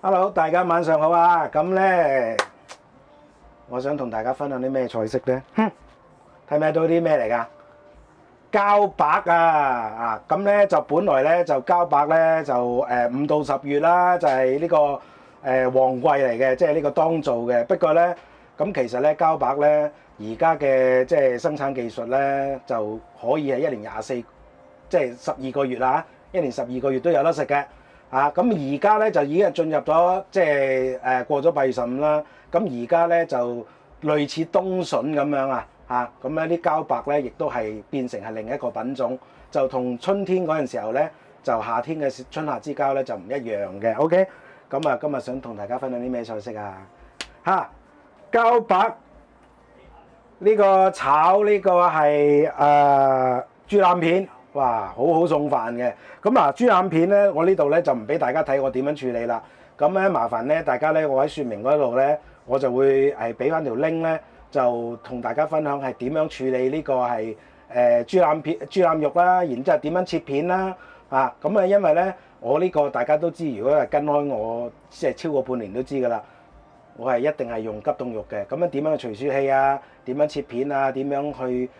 Hello，大家晚上好啊！咁咧，我想同大家分享啲咩菜式咧？睇唔睇到啲咩嚟㗎？膠白啊！咁咧就本來咧就膠白咧就5到10月啦，就係呢個旺季嚟嘅，即係呢個當造嘅。不過咧，咁其實咧膠白咧而家嘅即係生產技術咧就可以係一年24，即係12個月啦，一年12個月都有得食嘅。咁而家咧就已經係進入咗即係過咗8月15啦。咁而家咧就類似冬筍咁樣咁咧啲膠白咧亦都係變成係另一個品種，就同春天嗰陣時候咧就夏天嘅春夏之交咧就唔一樣嘅。OK，咁啊今日想同大家分享啲咩菜式啊？膠白呢個炒呢個係豬腩片。哇，好好送飯嘅。咁豬腩片咧，我呢度咧就唔俾大家睇我點樣處理啦。咁咧麻煩咧大家咧，我喺説明嗰度咧，我就會係俾翻條 link 咧，就同大家分享係點樣處理呢個係豬腩肉啦，然之後點樣切片啦。咁因為咧我呢個大家都知，如果係跟開我即係超過半年都知㗎啦，我係一定係用急凍肉嘅。咁樣點樣去除雪器啊？點樣切片啊？點樣去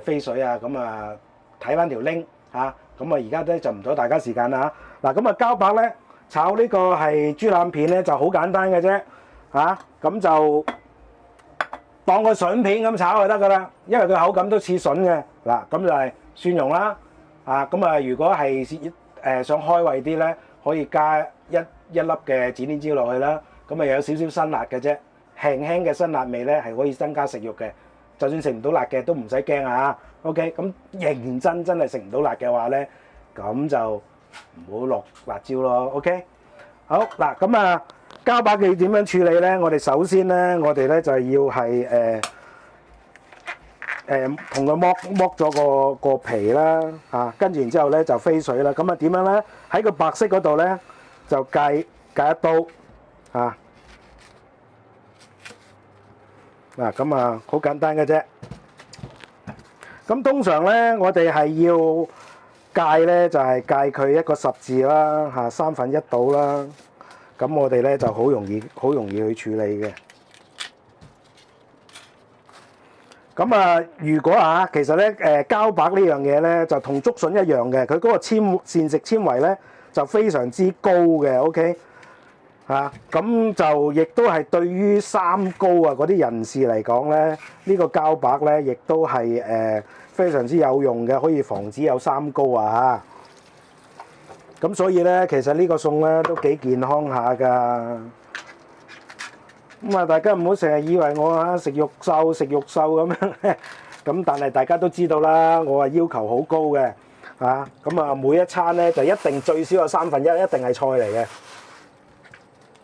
飛水啊？咁睇翻條 link 咁而家咧就唔阻大家時間啦。嗱，咁膠白咧炒呢個係豬腩片咧就好簡單嘅啫。咁就當個筍片咁炒就得噶啦，因為佢口感都似筍嘅。嗱，咁就係蒜蓉啦。如果係想開胃啲咧，可以加一粒嘅指天椒落去啦。咁又有少少辛辣嘅啫，輕輕嘅辛辣味咧係可以增加食慾嘅。就算食唔到辣嘅都唔使驚啊。OK， 咁認真係食唔到辣嘅話咧，咁就唔好落辣椒咯。OK， 好嗱，咁膠白嘅點樣處理咧？我哋首先咧，我哋咧就要係同佢剝咗個皮啦，跟住然之後咧就飛水啦。咁點樣咧？喺個白色嗰度咧就戒一刀咁好簡單嘅啫。咁通常咧，我哋係要戒咧，就係戒佢一個十字啦，1/3到啦。咁我哋咧就好容易去處理嘅。咁如果其實咧膠白呢樣嘢咧就同竹筍一樣嘅，佢嗰個膳食纖維咧就非常之高嘅。OK。咁就亦都係對於三高嗰啲人士嚟講咧，呢個膠白咧亦都係非常之有用嘅，可以防止有三高咁所以咧，其實呢個餸咧都幾健康下㗎。咁大家唔好成日以為我食肉瘦咁樣咁但係大家都知道啦，我要求好高嘅咁每一餐咧就一定最少有1/3，一定係菜嚟嘅。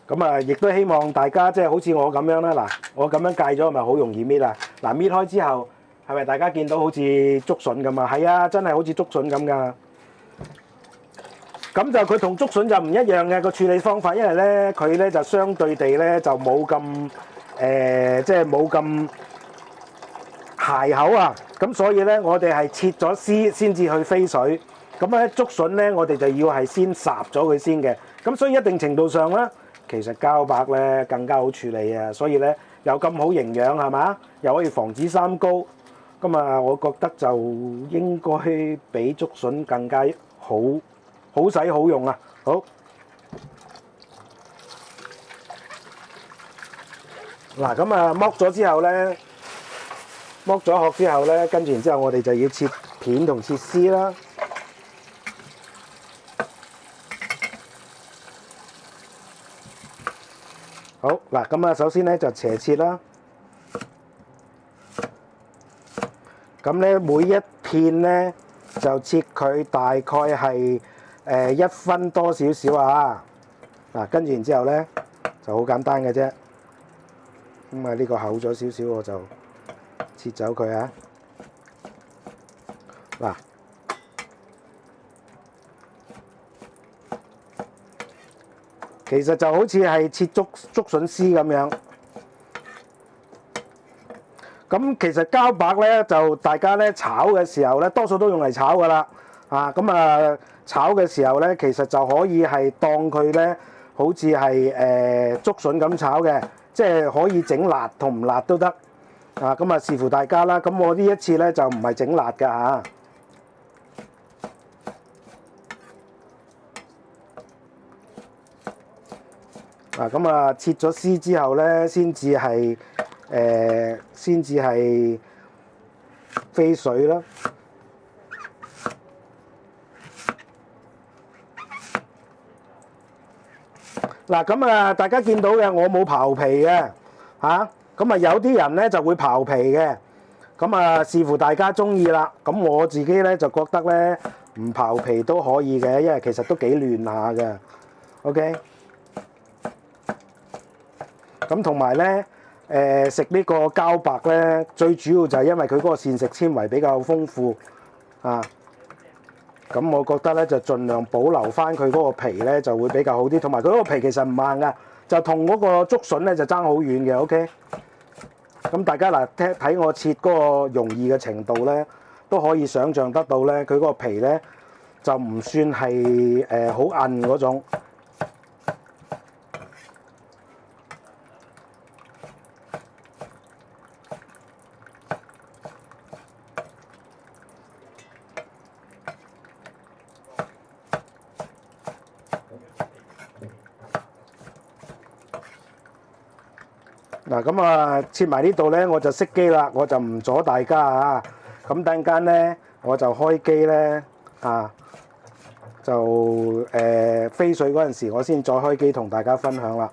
咁亦都希望大家即係好似我咁樣啦。嗱，我咁樣戒咗咪好容易搣啊。嗱，搣開之後係咪大家見到好似竹筍咁啊？係啊，真係好似竹筍咁㗎。咁就佢同竹筍就唔一樣嘅個處理方法，因為咧佢咧就相對地咧就冇咁即係冇咁鞋口咁所以咧我哋係切咗絲先至去飛水。咁咧竹筍咧我哋就要係先烚咗佢先嘅。咁所以一定程度上咧，其實膠白咧更加好處理啊，所以咧又咁好營養係嘛，又可以防止三高。咁我覺得就應該比竹筍更加好使好用啊！好嗱，咁剝咗之後咧，剝咗殼之後咧，跟住然之後我哋就要切片同切絲啦。好嗱，咁首先咧就斜切啦。咁咧每一片咧就切佢大概係1分多少少嗱，跟住然之後咧就好簡單嘅啫。咁呢個厚咗少少，我就切走佢嗱。其實就好似係切竹筍絲咁樣。咁其實膠白咧就大家咧炒嘅時候咧，多數都用嚟炒㗎啦。炒嘅時候咧，其實就可以係當佢咧好似係竹筍咁炒嘅，即係可以整辣同唔辣都得。啊，咁啊視乎大家啦。咁我呢一次咧就唔係整辣㗎嚇。啊，咁啊切咗絲之後咧，先至係飛水啦。嗱，咁啊大家見到嘅，我冇刨皮嘅嚇。咁啊有啲人咧就會刨皮嘅。咁啊視乎大家中意啦。咁我自己咧就覺得咧唔刨皮都可以嘅，因為其實都幾嫩下嘅。OK。咁同埋咧，食呢個膠白咧，最主要就係因為佢嗰個膳食纖維比較豐富啊。咁我覺得咧就盡量保留翻佢嗰個皮咧就會比較好啲，同埋佢嗰個皮其實唔硬噶，就同嗰個竹筍咧就爭好遠嘅。OK。咁大家嗱睇我切嗰個容易嘅程度咧，都可以想像得到咧，佢嗰個皮咧就唔算係好韌嗰種。嗱，咁啊切埋呢度咧，我就熄機啦，我就唔阻大家啊。咁等陣間咧，我就開機咧啊，就飛水嗰陣時，我先再開機同大家分享啦。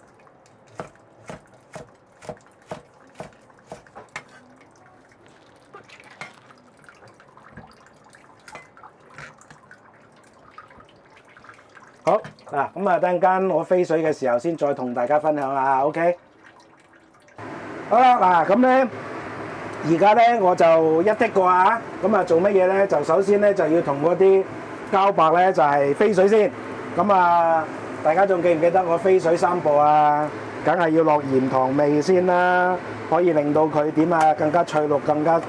好嗱，咁啊等陣間我飛水嘅時候，先再同大家分享下。OK。好啦，嗱咁咧，而家咧我就一剔過啊，咁啊做乜嘢咧？就首先咧就要同嗰啲膠白咧就係飛水先。咁啊，大家仲記唔記得我飛水3步啊？梗係要落鹽糖味先啦，可以令到佢點啊更加翠綠、更加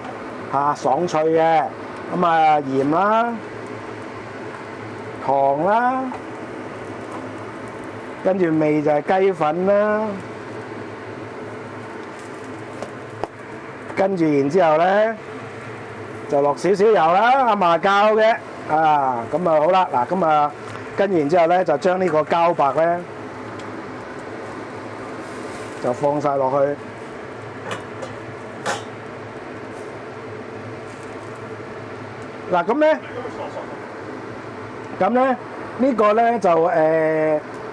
爽脆嘅。咁啊鹽啦、糖啦，跟住味就係雞粉啦。跟住然之後咧，就落少少油啦，阿嫲教嘅，咁啊好啦，嗱咁啊，跟住然之後咧，就將呢個膠白咧，就放晒落去。嗱咁咧，呢個咧就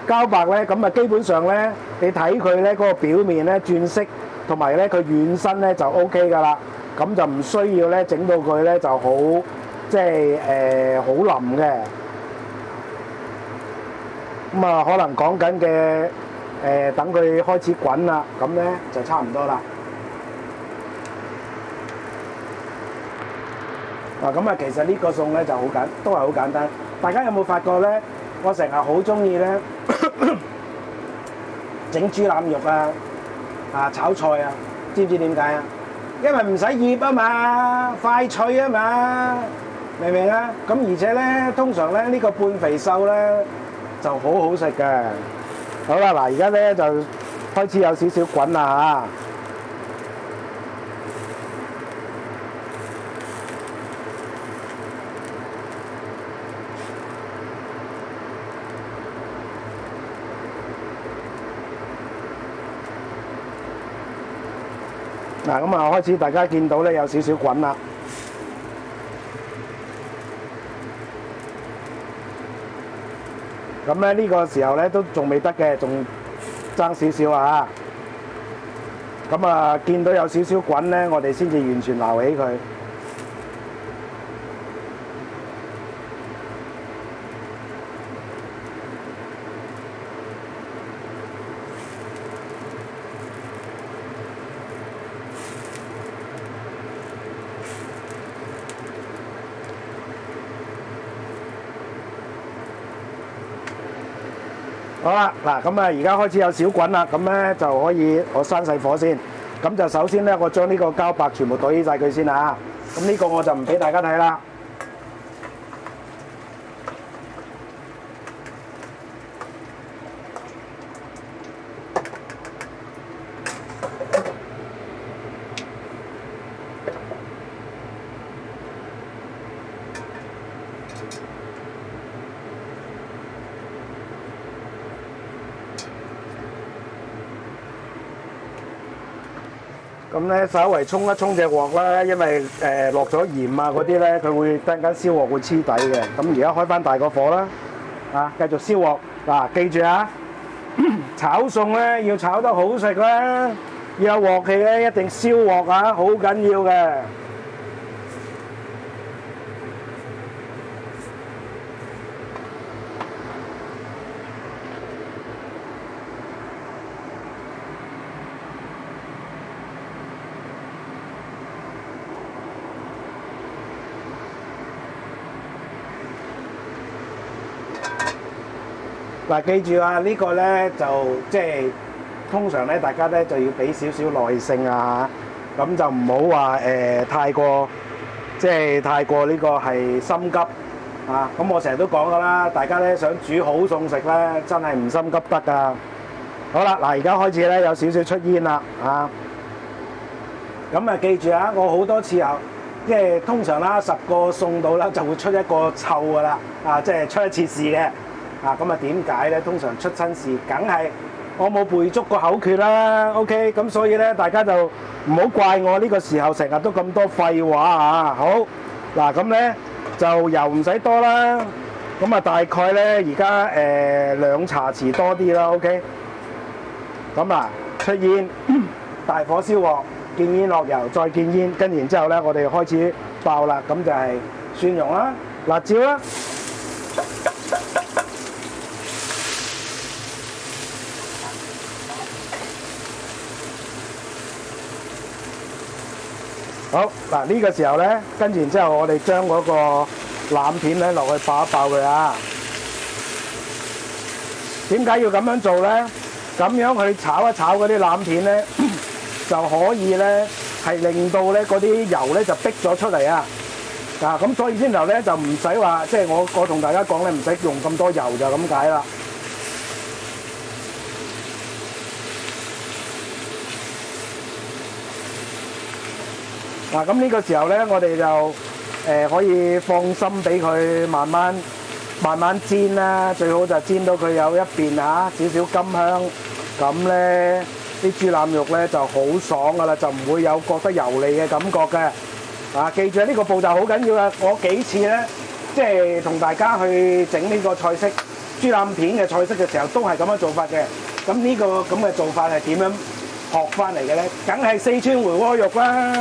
膠白咧，咁啊基本上咧，你睇佢咧嗰個表面咧轉色。同埋咧，佢軟身咧就 OK 噶啦，咁就唔需要咧整到佢咧就好，即係好腍嘅。咁啊，可能講緊嘅等佢開始滾啦，咁咧就差唔多啦。嗱，咁啊，其實呢個餸咧就好都係好簡單。大家有冇發覺咧？我成日好中意咧整豬腩肉炒菜啊，知唔知點解啊？因為唔使醃啊嘛，快脆啊嘛，明唔明啊？咁而且咧，通常咧呢個半肥瘦咧就好好食嘅。好啦，嗱而家咧就開始有少少滾啦嗱，咁啊開始大家見到咧有少少滾啦。咁咧呢個時候咧都仲未得嘅，仲爭少少啊！咁啊見到有少少滾咧，我哋先至完全撈起佢。好啦，嗱咁啊，而家開始有小滾啦，咁咧就可以我閂細火先。咁就首先咧，我將呢個膠白全部倒起晒佢先啊。咁呢個我就唔俾大家睇啦。咁咧稍微沖一沖隻鑊啦，因為落咗鹽啊嗰啲咧，佢會突然間燒鑊會黐底嘅。咁而家開翻大個火啦，啊繼續燒鑊。嗱，記住啊，炒餸咧要炒得好食啦，要有鑊氣咧一定燒鑊啊，好緊要嘅。嗱，記住啊！呢個咧就即係通常咧，大家咧就要俾少少耐性啊，咁就唔好話太過呢個係心急啊！咁我成日都講噶啦，大家咧想煮好餸食咧，真係唔心急得噶。好啦，嗱而家開始咧有少少出煙啦啊！咁啊記住啊，我好多次即係通常啦10個餸到啦就會出一個臭噶啦啊！即係出一次事嘅。啊，咁啊點解咧？通常出親事，梗係我冇背足個口訣啦。OK，咁所以咧，大家就唔好怪我呢個時候成日都咁多廢話啊。好，嗱咁咧就油唔使多啦。咁啊大概咧而家2茶匙多啲啦。OK，咁啊出煙，大火燒鑊，見煙落油，再見煙，跟然之後咧我哋開始爆啦。咁就係蒜蓉啦、辣椒啦。好嗱，呢個時候咧，跟住然之後，我哋將嗰個腩片咧落去爆一爆佢啊！點解要咁樣做咧？咁樣去炒一炒嗰啲腩片咧，就可以咧係令到咧嗰啲油咧就逼咗出嚟啊！嗱，咁所以先頭咧就唔使話，即係我同大家講咧，唔使用咁多油就咁解啦。嗱，咁呢個時候咧，我哋就可以放心俾佢慢慢煎啦。最好就煎到佢有一邊少少甘香，咁咧啲豬腩肉咧就好爽噶啦，就唔會有覺得油膩嘅感覺嘅。啊，記住呢個步驟好緊要啊！我幾次咧，即係同大家去整呢個菜式豬腩片嘅菜式嘅時候，都係咁樣做法嘅。咁呢個咁嘅做法係點樣學翻嚟嘅咧？梗係四川回鍋肉啦。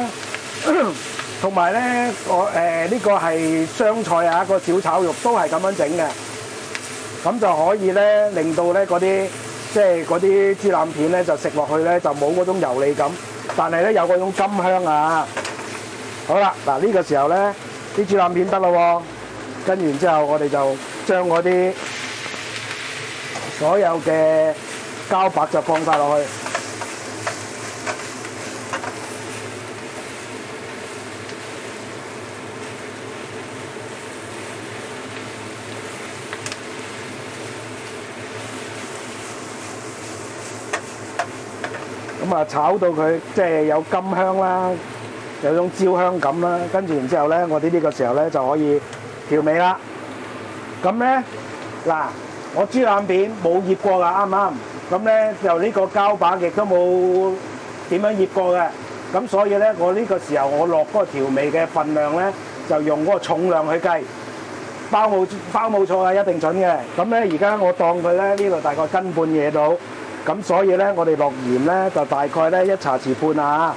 同埋咧，呢個係湘菜啊，個小炒肉都係咁樣整嘅，咁就可以咧令到咧嗰啲即係嗰啲豬腩片咧就食落去咧就冇嗰種油膩感，但係咧有嗰種甘香啊！好啦，嗱呢個時候咧啲豬腩片得啦喎，跟完之後我哋就將嗰啲所有嘅膠白就放晒落去。咁啊，炒到佢即係有甘香啦，有種焦香感啦，跟住然之後咧，我哋呢個時候咧就可以調味啦。咁咧嗱，我豬腩片冇醃過㗎，啱唔啱？咁咧就呢個膠白亦都冇點樣醃過嘅，咁所以咧我呢個時候我落嗰個調味嘅份量咧，就用嗰個重量去計，包冇錯啊，一定準嘅。咁咧而家我當佢咧呢度大概斤半嘢到。咁所以咧，我哋落鹽咧就大概咧1茶匙半啊。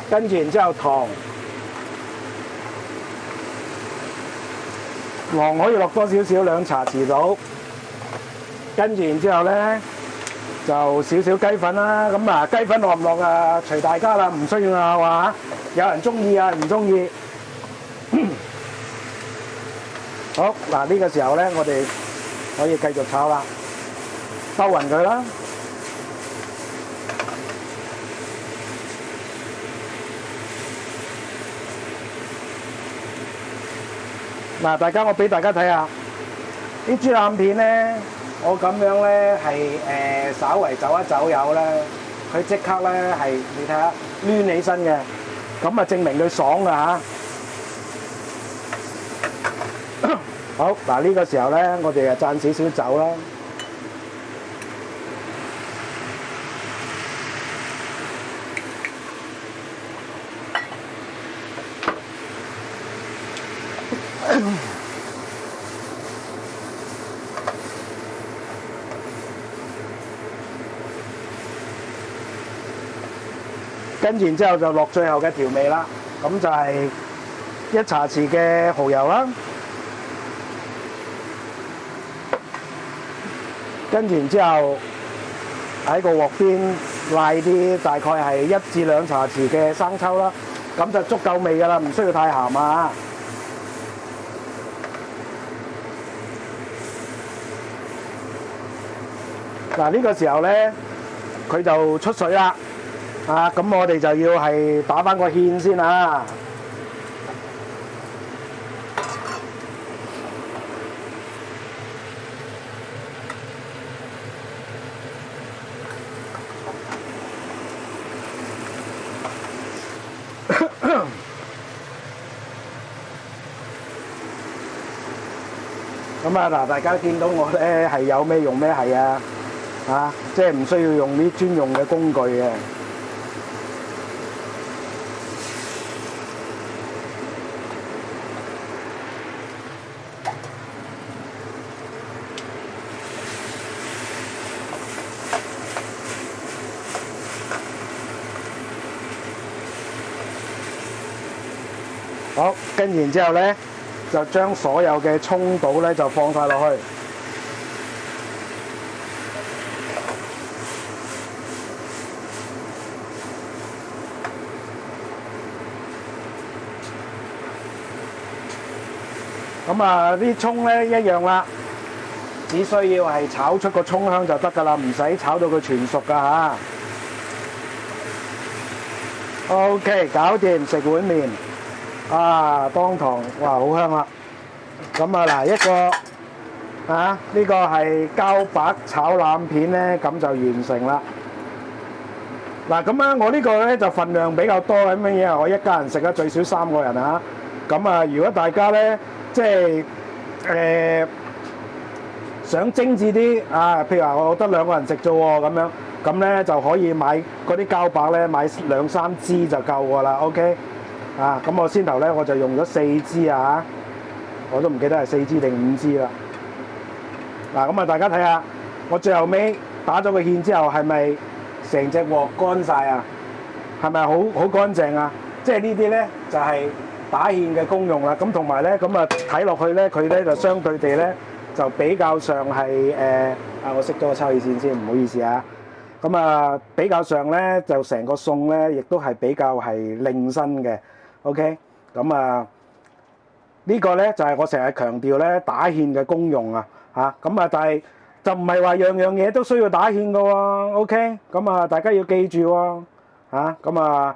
跟住然之後糖可以落多少少2茶匙到。跟住然之後咧就少少雞粉啦。咁啊雞粉落唔落啊？隨大家啦，唔需要啊話有人中意啊，唔中意。好嗱，呢個時候咧，我哋可以繼續炒啦，兜勻佢啦。嗱，我俾大家睇下啲豬腩片咧，我咁樣咧係稍為走一走油咧，佢即刻咧係你睇下攣起身嘅，咁啊證明佢爽㗎嚇。好嗱，呢個時候咧，我哋就讚少少酒啦。跟然之後就落最後嘅調味啦，咁就係1茶匙嘅蠔油啦，跟然之後喺個鑊邊賴啲大概係1至2茶匙嘅生抽啦，咁就足夠味㗎啦，唔需要太鹹啊。嗱，呢個時候咧，佢就出水啦。咁我哋就要係打返個芡先啊！咁啊嗱，大家見到我咧係有咩用咩係啊？即係唔需要用啲專用嘅工具嘅。好，跟然之後咧，就將所有嘅葱倒咧就放晒落去。咁啊，啲葱咧一樣啦，只需要係炒出個葱香就得㗎啦，唔使炒到佢全熟㗎嚇。OK，搞掂，食碗麵。當堂，哇，好香啦！咁啊嗱，一個呢個係膠白炒腩片咧，咁就完成啦。嗱，咁啊，我呢個咧就份量比較多咁樣嘢，我一家人食得最少3個人啊。咁啊，如果大家咧即係想精緻啲譬如話我得2個人食啫喎，咁樣咁咧就可以買嗰啲膠白咧，買2-3支就夠㗎啦。OK。咁我先頭咧我就用咗4支啊，我都唔記得係4支定5支啦。嗱，咁啊大家睇下，我最後尾打咗個芡之後，係咪成隻鑊乾晒啊？係咪好乾淨啊？即係呢啲咧就係打芡嘅功用啦。咁同埋咧，咁啊睇落去咧，佢咧就相對地咧就比較上係我熄咗個抽氣扇先，唔好意思啊。咁啊比較上咧就成個餸咧，亦都係比較係靚身嘅。OK， 咁啊呢個咧就係我成日強調咧打芡嘅功用啊咁啊，但係就唔係話樣樣嘢都需要打芡㗎喎。OK， 咁啊大家要記住喎咁啊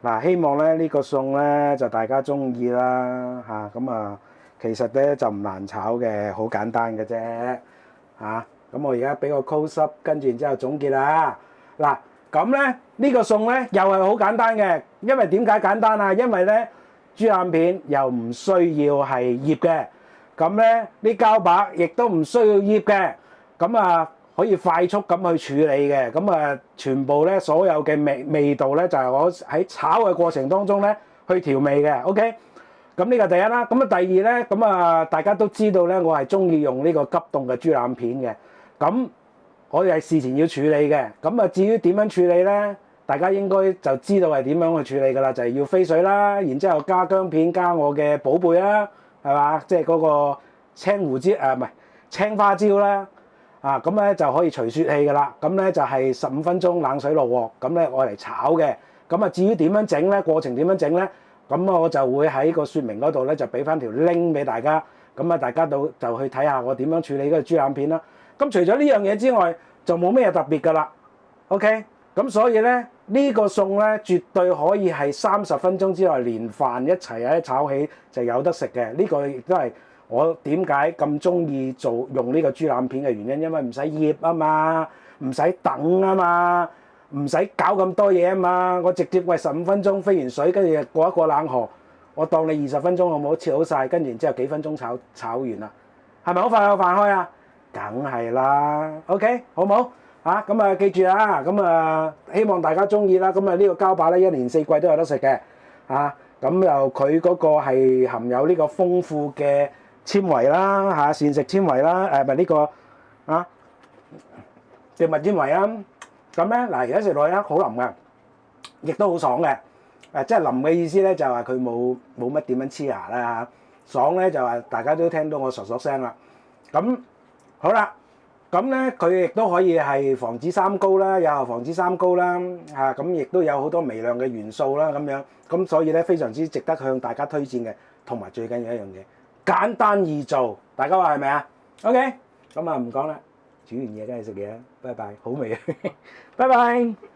嗱，希望咧呢個餸咧就大家中意啦咁啊其實咧就唔難炒嘅，好簡單嘅啫咁我而家俾個 close up，跟住然之後總結啦嗱。咁咧呢個餸咧又係好簡單嘅，因為點解簡單啊？因為咧豬腩片又唔需要係醃嘅，咁咧啲膠白亦都唔需要醃嘅，咁啊可以快速咁去處理嘅，咁啊全部咧所有嘅味道咧就係我喺炒嘅過程當中咧去調味嘅。OK，咁呢個第一啦，咁啊第二咧，咁啊大家都知道咧，我係中意用呢個急凍嘅豬腩片嘅，咁我哋係事前要處理嘅，咁啊至於點樣處理咧，大家應該就知道係點樣去處理㗎啦，就係要飛水啦，然之後加薑片，加我嘅寶貝啦，係嘛，即係嗰個青胡椒唔係青花椒啦，咁咧就可以除雪氣㗎啦，咁咧就係15分鐘冷水落鑊，咁咧我嚟炒嘅，咁啊至於點樣整咧，過程點樣整咧，咁我就會喺個說明嗰度咧就俾翻條 link 俾大家，咁啊大家就去睇下我點樣處理嗰個豬腩片啦。咁除咗呢樣嘢之外，就冇咩特別㗎啦。OK，咁所以咧呢個餸咧絕對可以係30分鐘之內連飯一齊炒起就有得食嘅。呢個亦都係我點解咁中意用呢個豬腩片嘅原因，因為唔使醃啊嘛，唔使等啊嘛，唔使搞咁多嘢啊嘛。我直接15分鐘飛完水，跟住過一個冷河，我當你20分鐘好唔好切好晒，跟住然之後幾分鐘炒完啦，係咪好快有飯開啊？梗係啦 ，OK， 好唔好？咁啊記住啊，咁啊希望大家中意啦。咁啊呢個膠白咧1年4季都有得食嘅，咁又佢嗰個係含有呢個豐富嘅纖維啦嚇，膳食纖維啦，咪呢個啊植物纖維啊。咁咧嗱，而家食落去咧好腍嘅，亦都好爽嘅。即係腍嘅意思咧，就係話佢冇乜點樣黐牙啦嚇。爽咧就話大家都聽到我嗦嗦聲啦。咁好啦，咁咧佢亦都可以係防止三高啦，有效防止三高啦嚇。咁亦都有好多微量嘅元素啦咁樣。咁所以咧非常之值得向大家推薦嘅，同埋最緊要一樣嘢，簡單易做，大家話係咪啊 ？OK， 咁啊唔講啦，煮完嘢梗係食嘢啦，拜拜，好味啊，拜拜。